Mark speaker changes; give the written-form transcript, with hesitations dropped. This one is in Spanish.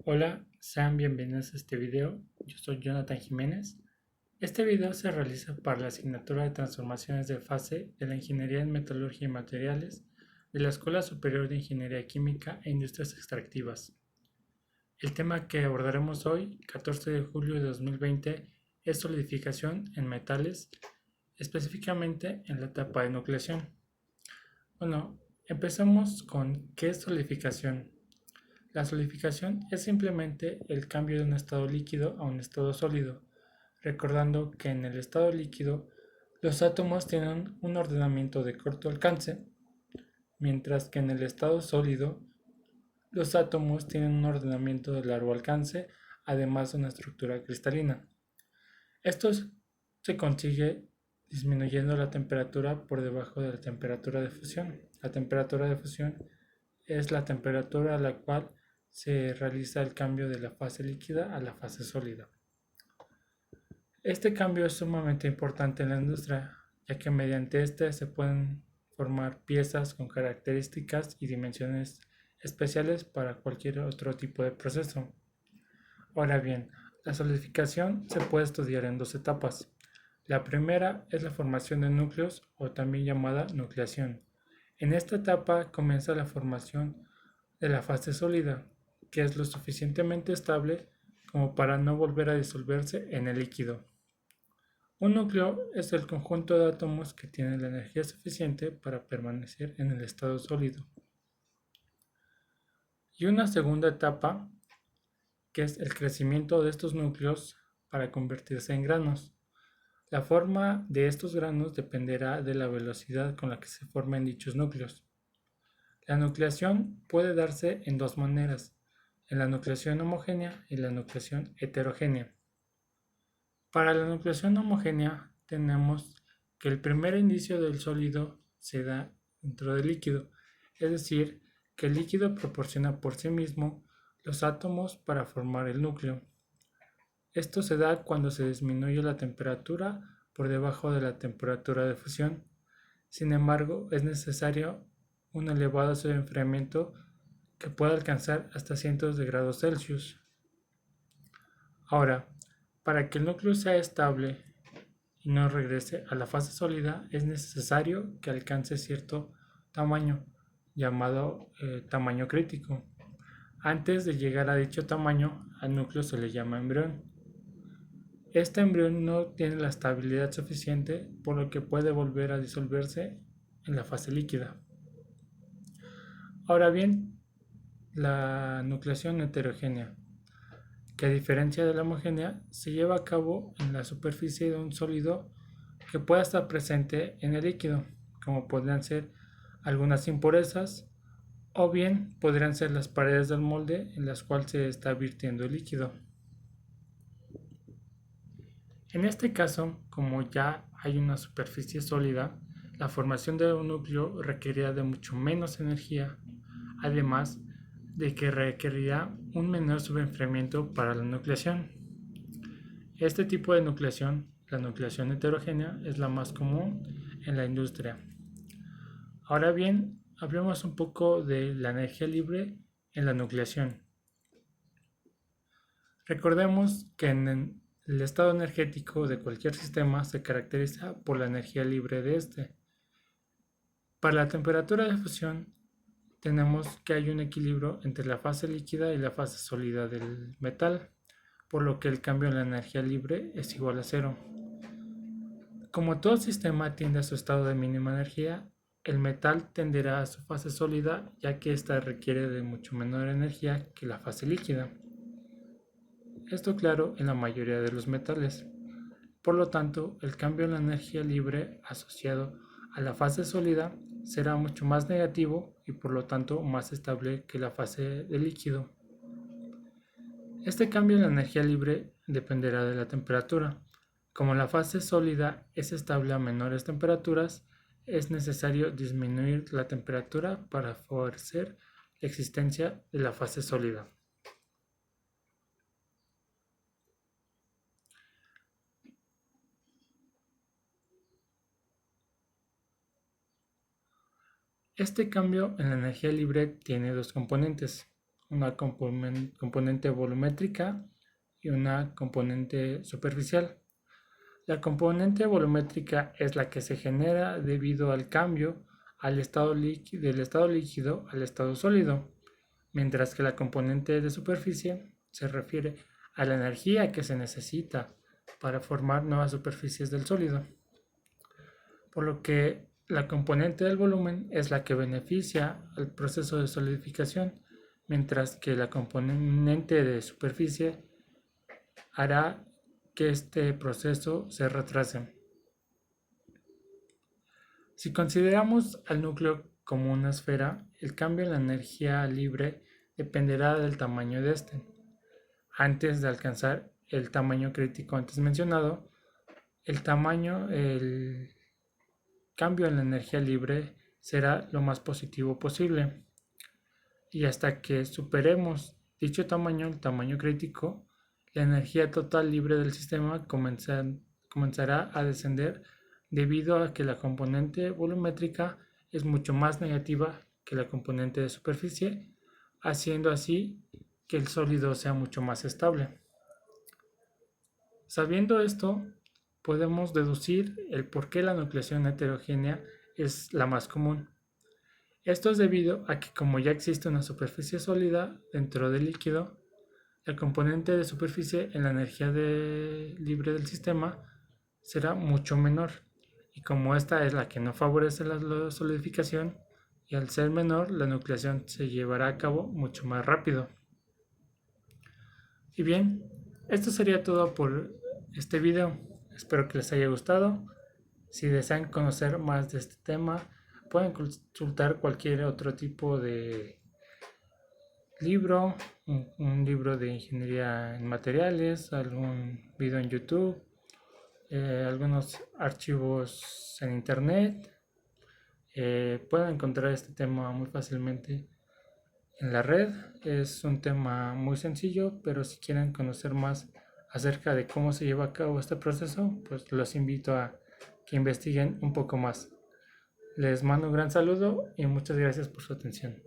Speaker 1: Hola, sean bienvenidos a este video. Yo soy Jonathan Jiménez. Este video se realiza para la asignatura de Transformaciones de Fase de la Ingeniería en Metalurgia y Materiales de la Escuela Superior de Ingeniería Química e Industrias Extractivas. El tema que abordaremos hoy, 14 de julio de 2020, es solidificación en metales, específicamente en la etapa de nucleación. Bueno, empecemos con ¿qué es solidificación? La solidificación es simplemente el cambio de un estado líquido a un estado sólido, recordando que en el estado líquido los átomos tienen un ordenamiento de corto alcance, mientras que en el estado sólido los átomos tienen un ordenamiento de largo alcance, además de una estructura cristalina. Esto se consigue disminuyendo la temperatura por debajo de la temperatura de fusión. La temperatura de fusión es la temperatura a la cual se realiza el cambio de la fase líquida a la fase sólida. Este cambio es sumamente importante en la industria, ya que mediante este se pueden formar piezas con características y dimensiones especiales para cualquier otro tipo de proceso. Ahora bien, la solidificación se puede estudiar en dos etapas. La primera es la formación de núcleos, o también llamada nucleación. En esta etapa comienza la formación de la fase sólida, que es lo suficientemente estable como para no volver a disolverse en el líquido. Un núcleo es el conjunto de átomos que tiene la energía suficiente para permanecer en el estado sólido. Y una segunda etapa, que es el crecimiento de estos núcleos para convertirse en granos. La forma de estos granos dependerá de la velocidad con la que se formen dichos núcleos. La nucleación puede darse en dos maneras, en la nucleación homogénea y la nucleación heterogénea. Para la nucleación homogénea tenemos que el primer indicio del sólido se da dentro del líquido, es decir, que el líquido proporciona por sí mismo los átomos para formar el núcleo. Esto se da cuando se disminuye la temperatura por debajo de la temperatura de fusión. Sin embargo, es necesario un elevado enfriamiento que puede alcanzar hasta cientos de grados Celsius. Ahora, para que el núcleo sea estable y no regrese a la fase sólida, es necesario que alcance cierto tamaño, llamado tamaño crítico. Antes de llegar a dicho tamaño, al núcleo se le llama embrión. Este embrión no tiene la estabilidad suficiente, por lo que puede volver a disolverse en la fase líquida. Ahora bien, la nucleación heterogénea, que a diferencia de la homogénea, se lleva a cabo en la superficie de un sólido que pueda estar presente en el líquido, como podrían ser algunas impurezas, o bien podrían ser las paredes del molde en las cuales se está virtiendo el líquido. En este caso, como ya hay una superficie sólida, la formación de un núcleo requerirá de mucho menos energía, además de que requerirá un menor subenfriamiento para la nucleación. Este tipo de nucleación, la nucleación heterogénea, es la más común en la industria. Ahora bien, hablemos un poco de la energía libre en la nucleación. Recordemos que en el estado energético de cualquier sistema se caracteriza por la energía libre de este. Para la temperatura de fusión tenemos que hay un equilibrio entre la fase líquida y la fase sólida del metal, por lo que el cambio en la energía libre es igual a cero. Como todo sistema tiende a su estado de mínima energía, el metal tenderá a su fase sólida, ya que ésta requiere de mucho menor energía que la fase líquida. Esto claro en la mayoría de los metales. Por lo tanto, el cambio en la energía libre asociado a la fase sólida será mucho más negativo y por lo tanto más estable que la fase de líquido. Este cambio en la energía libre dependerá de la temperatura. Como la fase sólida es estable a menores temperaturas, es necesario disminuir la temperatura para favorecer la existencia de la fase sólida. Este cambio en la energía libre tiene dos componentes. una componente volumétrica y una componente superficial. La componente volumétrica es la que se genera debido al cambio del estado líquido al estado sólido, mientras que la componente de superficie se refiere a la energía que se necesita para formar nuevas superficies del sólido. Por lo que la componente del volumen es la que beneficia al proceso de solidificación, mientras que la componente de superficie hará que este proceso se retrase. Si consideramos al núcleo como una esfera, el cambio en la energía libre dependerá del tamaño de este. Antes de alcanzar el tamaño crítico antes mencionado, el cambio en la energía libre será lo más positivo posible. Y hasta que superemos dicho tamaño, el tamaño crítico, la energía total libre del sistema comenzará a descender debido a que la componente volumétrica es mucho más negativa que la componente de superficie, haciendo así que el sólido sea mucho más estable. Sabiendo esto, podemos deducir el por qué la nucleación heterogénea es la más común. Esto es debido a que como ya existe una superficie sólida dentro del líquido, la componente de superficie en la energía libre del sistema será mucho menor, y como esta es la que no favorece la solidificación, y al ser menor, la nucleación se llevará a cabo mucho más rápido. Y bien, esto sería todo por este video. Espero que les haya gustado. Si desean conocer más de este tema, pueden consultar cualquier otro tipo de libro, un libro de ingeniería en materiales, algún video en YouTube, algunos archivos en internet. Pueden encontrar este tema muy fácilmente en la red. Es un tema muy sencillo, pero si quieren conocer más acerca de cómo se lleva a cabo este proceso, pues los invito a que investiguen un poco más. Les mando un gran saludo y muchas gracias por su atención.